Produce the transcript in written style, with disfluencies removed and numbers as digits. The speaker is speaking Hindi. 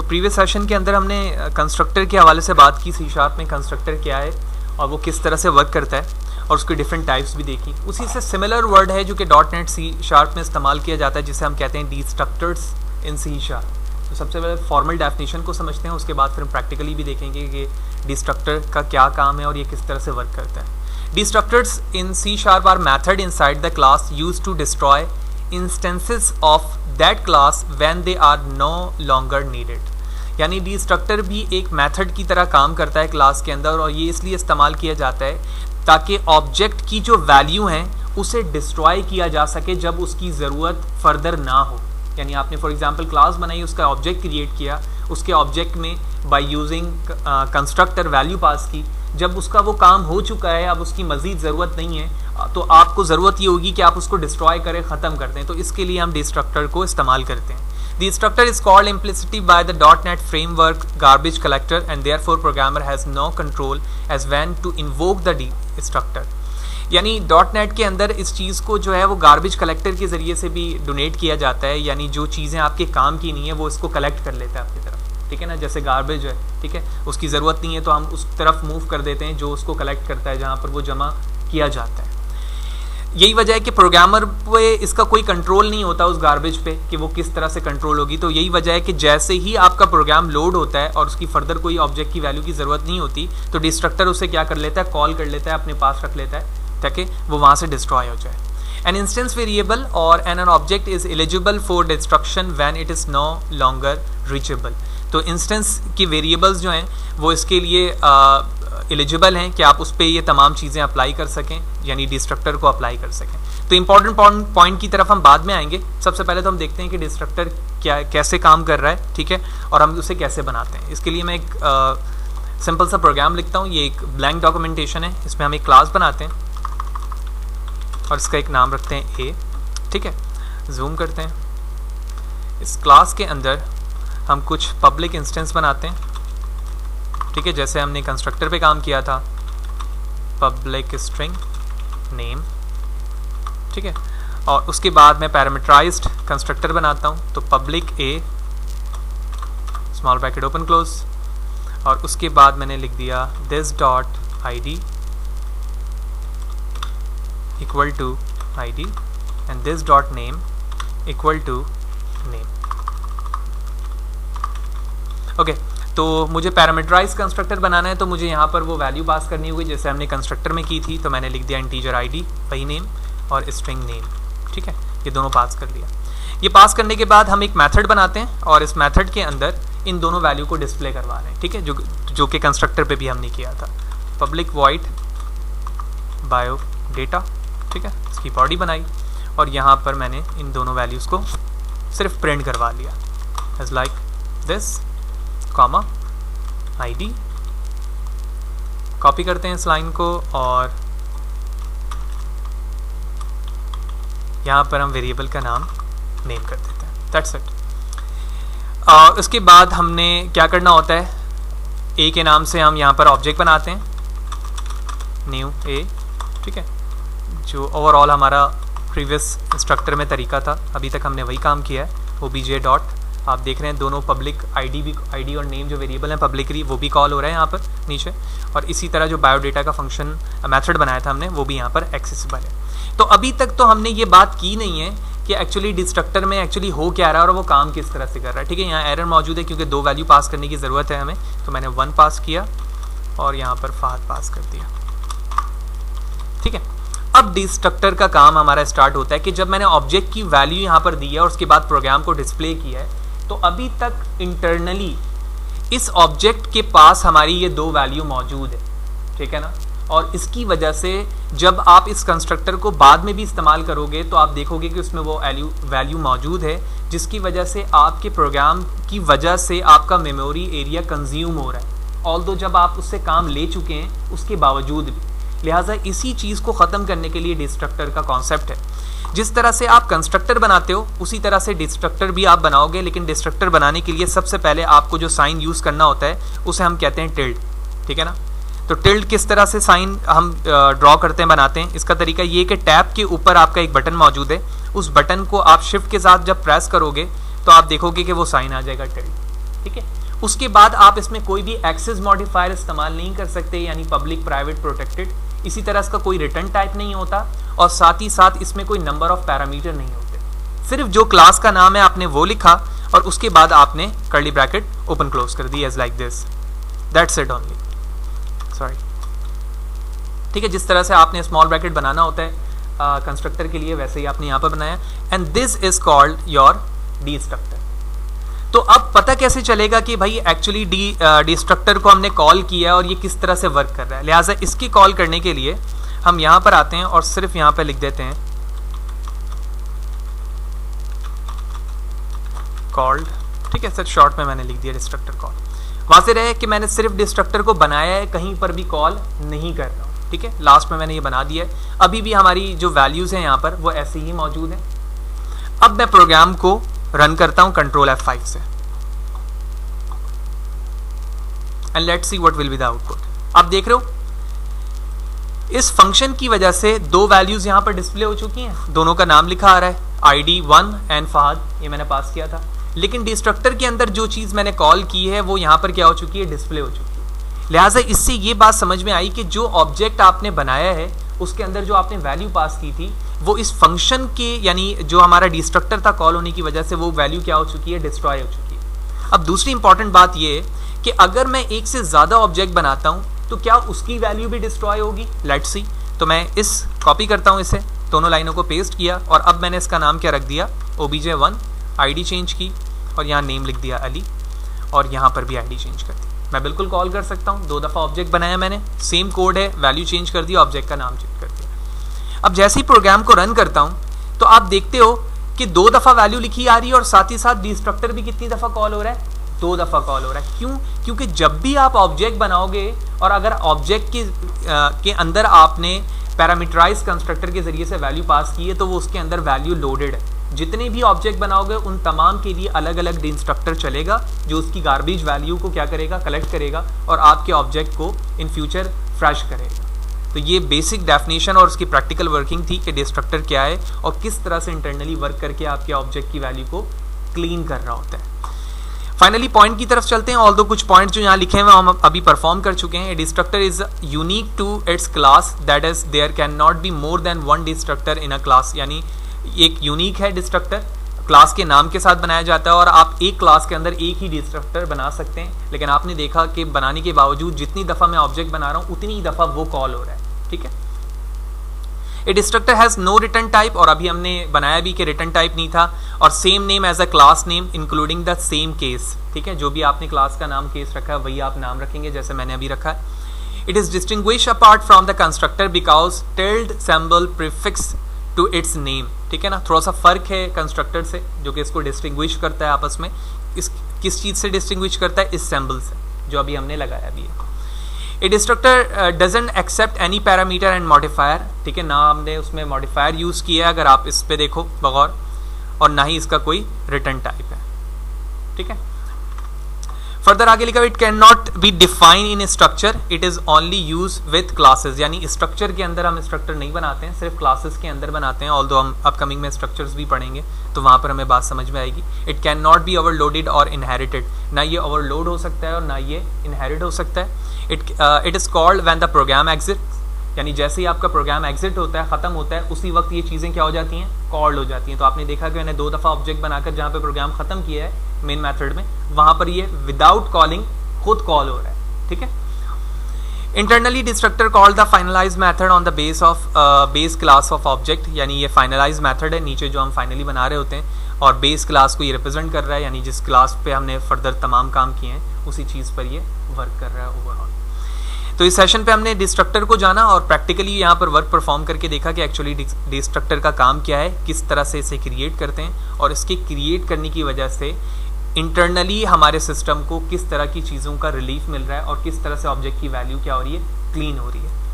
प्रीवियस सेशन के अंदर हमने कंस्ट्रक्टर के हवाले से बात की, सी शार्प में कंस्ट्रक्टर क्या है और वो किस तरह से वर्क करता है और उसकी डिफरेंट टाइप्स भी देखी। उसी से सिमिलर वर्ड है जो कि .NET सी शार्प में इस्तेमाल किया जाता है, जिसे हम कहते हैं डिस्ट्रक्टर्स इन सी शार्प। तो सबसे पहले फॉर्मल डेफिनेशन को समझते हैं, उसके बाद फिर हम प्रैक्टिकली भी देखेंगे कि डिस्ट्रक्टर का क्या काम है और ये किस तरह से वर्क करता है। Destructors in C sharp are method inside the class used to destroy instances of that class when they are no longer needed. यानी डिस्ट्रक्टर भी एक मेथड की तरह काम करता है क्लास के अंदर, और ये इसलिए इस्तेमाल किया जाता है ताकि ऑब्जेक्ट की जो वैल्यू है उसे डिस्ट्रॉय किया जा सके जब उसकी ज़रूरत फर्दर ना हो। यानी आपने फॉर एग्जांपल क्लास बनाई, उसका ऑब्जेक्ट क्रिएट किया, उसके ऑब्जेक्ट में by using constructor value pass की, जब उसका वो काम हो चुका है, अब उसकी मज़ीद ज़रूरत नहीं है, तो आपको ज़रूरत ये होगी कि आप उसको डिस्ट्रॉय करें, ख़त्म कर दें। तो इसके लिए हम डिस्ट्रक्टर को इस्तेमाल करते हैं। Destructor is called implicitly by the .NET framework garbage collector, and therefore programmer has no control as when to invoke the destructor। यानी .NET के अंदर इस चीज़ को जो है वो गार्बेज कलेक्टर के ज़रिए से भी डोनेट किया जाता है, यानी जो चीज़ें आपके काम की नहीं है वो इसको कलेक्ट कर लेता है आपकी तरफ, ठीक है ना। जैसे गार्बेज है, ठीक है, उसकी ज़रूरत नहीं है तो हम उस तरफ मूव कर देते हैं जो उसको कलेक्ट करता है, जहाँ पर वो जमा किया जाता है। यही वजह है कि प्रोग्रामर पे इसका कोई कंट्रोल नहीं होता उस गार्बेज पे कि वो किस तरह से कंट्रोल होगी। तो यही वजह है कि जैसे ही आपका प्रोग्राम लोड होता है और उसकी फर्दर कोई ऑब्जेक्ट की वैल्यू की ज़रूरत नहीं होती, तो डिस्ट्रक्टर उसे क्या कर लेता है, कॉल कर लेता है, अपने पास रख लेता है ताकि वो वहाँ से डिस्ट्रॉय हो जाए। एन इंस्टेंस वेरिएबल और an object is eligible for destruction when it is no longer reachable. तो इंस्टेंस की वेरिएबल्स जो हैं वो इसके लिए एलिजिबल हैं कि आप उस पर ये तमाम चीज़ें अप्लाई कर सकें, यानी डिस्ट्रक्टर को अप्लाई कर सकें। तो इंपॉर्टेंट पॉइंट की तरफ हम बाद में आएंगे। सबसे पहले तो हम देखते हैं कि डिस्ट्रक्टर क्या कैसे काम कर रहा है, ठीक है, और हम उसे कैसे बनाते हैं। इसके लिए मैं एक सिंपल सा प्रोग्राम लिखता हूँ। ये एक ब्लैंक डॉक्यूमेंटेशन है, इसमें हम एक क्लास बनाते हैं और इसका एक नाम रखते हैं ए, ठीक है। जूम करते हैं। इस क्लास के अंदर हम कुछ पब्लिक इंस्टेंस बनाते हैं, ठीक है, जैसे हमने कंस्ट्रक्टर पे काम किया था, पब्लिक स्ट्रिंग नेम, ठीक है। और उसके बाद मैं पैरामीटराइज्ड कंस्ट्रक्टर बनाता हूँ, तो public a small bracket open close, और उसके बाद मैंने लिख दिया this dot ID equal to ID and this dot name equal to name. Okay, तो मुझे पैरामीटराइज कंस्ट्रक्टर बनाना है, तो मुझे यहाँ पर वो वैल्यू पास करनी होगी जैसे हमने कंस्ट्रक्टर में की थी। तो मैंने लिख दिया इंटीजर ID वही नेम और स्ट्रिंग नेम, ठीक है, ये दोनों पास कर लिया। ये पास करने के बाद हम एक मेथड बनाते हैं और इस मेथड के अंदर इन दोनों वैल्यू को डिस्प्ले करवा रहे हैं, ठीक है, जो कि कंस्ट्रक्टर पे भी हमने किया था। पब्लिक वॉइड बायो डेटा, ठीक है, इसकी बॉडी बनाई और यहाँ पर मैंने इन दोनों वैल्यूज़ को सिर्फ प्रिंट करवा लिया as like this comma ID। Copy करते हैं इस लाइन को और यहाँ पर हम वेरिएबल का नाम नेम कर देते हैं, दैट्स इट। उसके बाद हमने क्या करना होता है, ए के नाम से हम यहाँ पर ऑब्जेक्ट बनाते हैं, न्यू ए, ठीक है, जो ओवरऑल हमारा प्रीवियस स्ट्रक्चर में तरीका था, अभी तक हमने वही काम किया है। OBJ डॉट, आप देख रहे हैं दोनों पब्लिक ID और नेम जो वेरिएबल है पब्लिकली वो भी कॉल हो रहा है यहाँ पर नीचे, और इसी तरह जो बायोडेटा का फंक्शन मेथड बनाया था हमने वो भी यहाँ पर एक्सेसिबल है। तो अभी तक तो हमने ये बात की नहीं है कि एक्चुअली डिस्ट्रक्टर में एक्चुअली हो क्या रहा है और वो काम किस तरह से कर रहा है, ठीक है। यहाँ एरर मौजूद है क्योंकि दो वैल्यू पास करने की ज़रूरत है हमें, तो मैंने 1 पास किया और यहाँ पर फहद पास कर दिया, ठीक है। अब डिस्ट्रक्टर का काम हमारा स्टार्ट होता है कि जब मैंने ऑब्जेक्ट की वैल्यू यहाँ पर दी है और उसके बाद प्रोग्राम को डिस्प्ले किया है, तो अभी तक इंटरनली इस ऑब्जेक्ट के पास हमारी ये दो वैल्यू मौजूद है, ठीक है ना। और इसकी वजह से जब आप इस कंस्ट्रक्टर को बाद में भी इस्तेमाल करोगे तो आप देखोगे कि उसमें वो वैल्यू मौजूद है, जिसकी वजह से आपके प्रोग्राम की वजह से आपका मेमोरी एरिया कंज्यूम हो रहा है, ऑल्दो जब आप उससे काम ले चुके हैं उसके बावजूद भी। लिहाजा इसी चीज़ को ख़त्म करने के लिए डिस्ट्रक्टर का कॉन्सेप्ट है। जिस तरह से आप कंस्ट्रक्टर बनाते हो उसी तरह से डिस्ट्रक्टर भी आप बनाओगे, लेकिन डिस्ट्रक्टर बनाने के लिए सबसे पहले आपको जो साइन यूज़ करना होता है उसे हम कहते हैं टिल्ड, ठीक है ना। तो टिल्ड किस तरह से साइन हम ड्रॉ करते हैं, बनाते हैं, इसका तरीका ये कि टैब के ऊपर आपका एक बटन मौजूद है, उस बटन को आप शिफ्ट के साथ जब प्रेस करोगे तो आप देखोगे कि वो साइन आ जाएगा टिल्ड, ठीक है। उसके बाद आप इसमें कोई भी एक्सेस मॉडिफायर इस्तेमाल नहीं कर सकते, यानी पब्लिक प्राइवेट प्रोटेक्टेड। इसी तरह इसका कोई रिटर्न टाइप नहीं होता और साथ ही साथ इसमें कोई नंबर ऑफ पैरामीटर नहीं होते। सिर्फ जो क्लास का नाम है आपने वो लिखा और उसके बाद आपने कर्ली ब्रैकेट ओपन क्लोज कर दी as like this, that's it only, sorry, ठीक है। जिस तरह से आपने स्मॉल ब्रैकेट बनाना होता है कंस्ट्रक्टर के लिए, वैसे ही आपने यहाँ पर बनाया, and this is called your destructor. तो अब पता कैसे चलेगा कि भाई एक्चुअली डिस्ट्रक्टर को हमने कॉल किया और ये किस तरह से वर्क कर रहा है। लिहाजा इसकी कॉल करने के लिए हम यहाँ पर आते हैं और सिर्फ यहाँ पर लिख देते हैं कॉल्ड, ठीक है सर, शॉर्ट में मैंने लिख दिया डिस्ट्रक्टर कॉल। वाज़ेह रहे कि मैंने सिर्फ डिस्ट्रक्टर को बनाया है, कहीं पर भी कॉल नहीं कर रहा हूँ, ठीक है। लास्ट में मैंने ये बना दिया है। अभी भी हमारी जो वैल्यूज़ हैं यहाँ पर वो ऐसे ही मौजूद हैं। अब मैं प्रोग्राम को रन करता हूँ कंट्रोल F5 से, and let's see what will be the output. आप देख रहे हो इस फंक्शन की वजह से दो वैल्यूज यहाँ पर डिस्प्ले हो चुकी हैं, दोनों का नाम लिखा आ रहा है, ID 1 एंड फहद, ये मैंने पास किया था। लेकिन डिस्ट्रक्टर के अंदर जो चीज़ मैंने कॉल की है वो यहाँ पर क्या हो चुकी है, डिस्प्ले हो चुकी है। लिहाजा इससे ये बात समझ में आई कि जो ऑब्जेक्ट आपने बनाया है उसके अंदर जो आपने वैल्यू पास की थी वो इस फंक्शन के, यानी जो हमारा डिस्ट्रक्टर था कॉल होने की वजह से वो वैल्यू क्या हो चुकी है, डिस्ट्रॉय हो चुकी है। अब दूसरी इंपॉर्टेंट बात ये है कि अगर मैं एक से ज़्यादा ऑब्जेक्ट बनाता हूँ तो क्या उसकी वैल्यू भी डिस्ट्रॉय होगी, लेट्स सी। तो मैं इस कॉपी करता हूँ, इसे दोनों लाइनों को पेस्ट किया और अब मैंने इसका नाम क्या रख दिया, obj1, ID चेंज की और यहाँ नेम लिख दिया अली और यहाँ पर भी ID चेंज कर दी। मैं बिल्कुल कॉल कर सकता हूँ, 2 दफ़ा ऑब्जेक्ट बनाया मैंने, सेम कोड है, वैल्यू चेंज कर दिया, ऑब्जेक्ट का नाम चेंज कर दिया। अब जैसे ही प्रोग्राम को रन करता हूँ तो आप देखते हो कि 2 दफ़ा वैल्यू लिखी आ रही है और साथ ही साथ डिस्ट्रक्टर भी कितनी दफ़ा कॉल हो रहा है, 2 दफ़ा कॉल हो रहा है। क्यों? क्योंकि जब भी आप ऑब्जेक्ट बनाओगे और अगर ऑब्जेक्ट के अंदर आपने पैरामीटराइज कंस्ट्रक्टर के जरिए से वैल्यू पास की है तो वो उसके अंदर वैल्यू लोडेड है। जितने भी ऑब्जेक्ट बनाओगे उन तमाम के लिए अलग अलग डिस्ट्रक्टर चलेगा जो उसकी गार्बेज वैल्यू को क्या करेगा, कलेक्ट करेगा और आपके ऑब्जेक्ट को इन फ्यूचर फ्रेश करेगा। तो ये बेसिक डेफिनेशन और उसकी प्रैक्टिकल वर्किंग थी कि डिस्ट्रक्टर क्या है और किस तरह से इंटरनली वर्क करके आपके ऑब्जेक्ट की वैल्यू को क्लीन कर रहा होता है। फाइनली पॉइंट की तरफ चलते हैं। ऑल्दो कुछ पॉइंट जो यहाँ लिखे हैं हम अभी परफॉर्म कर चुके हैं। Destructor is unique to its class, that is there can not be more than 1 destructor in a class, यानी एक यूनिक है डिस्ट्रक्टर, क्लास के नाम के साथ बनाया जाता है और आप एक क्लास के अंदर एक ही डिस्ट्रक्टर बना सकते हैं। लेकिन आपने देखा कि बनाने के बावजूद जितनी दफ़ा मैं ऑब्जेक्ट बना रहा हूँ उतनी दफ़ा वो कॉल हो रहा है, ठीक है। A destructor has no return type, और अभी हमने बनाया भी कि रिटर्न टाइप नहीं था, और same name as a class name including the same case, ठीक है। जो भी आपने क्लास का नाम केस रखा है वही आप नाम रखेंगे जैसे मैंने अभी रखा है। It is distinguish apart from the constructor because tilde symbol prefix to its name, ठीक है ना। थोड़ा सा फ़र्क है कंस्ट्रक्टर से जो कि इसको डिस्टिंग्विश करता है आपस में। इस किस चीज़ से डिस्टिंग्विश करता है? इस सिंबल से जो अभी हमने लगाया भी है। A destructor doesn't accept any parameter and modifier, ठीक है ना, हमने उसमें मॉडिफायर यूज़ किया है अगर आप इस पे देखो बगौर, और ना ही इसका कोई रिटर्न टाइप है, ठीक है। फर्दर आगे लिखा it can not be define in structure, it is only use with classes, यानी स्ट्रक्चर के अंदर हम स्ट्रक्चर नहीं बनाते हैं, सिर्फ क्लासेस के अंदर बनाते हैं। ऑल्दो हम अपकमिंग में स्ट्रक्चर्स भी पढ़ेंगे तो वहाँ पर हमें बात समझ में आएगी। It can not B overloaded और इनहेरिटेड, ना ये ओवरलोड हो सकता है और ना ये इनहेरिट हो सकता है। It is called when the program exit, यानी जैसे ही आपका प्रोग्राम एग्जिट होता है, ख़त्म होता है, उसी वक्त ये चीज़ें क्या हो जाती हैं, कॉल्ड हो जाती हैं। तो आपने देखा कि मैंने 2 दफ़ा ऑब्जेक्ट बनाकर जहाँ पे प्रोग्राम ख़त्म किया है मेन मेथड में, वहाँ पर ये विदाउट कॉलिंग खुद कॉल हो रहा है, ठीक है। Internally destructor called the finalize method on the base of base class of object, यानी ये फाइनलाइज मेथड है नीचे जो हम फाइनली बना रहे होते हैं, और बेस क्लास को ये रिप्रेजेंट कर रहा है, यानी जिस क्लास पे हमने फर्दर तमाम काम किए हैं उसी चीज़ पर ये वर्क कर रहा है ओवरऑल। तो इस सेशन पे हमने डिस्ट्रक्टर को जाना और प्रैक्टिकली यहाँ पर वर्क परफॉर्म करके देखा कि एक्चुअली डिस्ट्रक्टर का काम क्या है, किस तरह से इसे क्रिएट करते हैं, और इसके क्रिएट करने की वजह से इंटरनली हमारे सिस्टम को किस तरह की चीज़ों का रिलीफ मिल रहा है और किस तरह से ऑब्जेक्ट की वैल्यू क्या हो रही है, क्लीन हो रही है।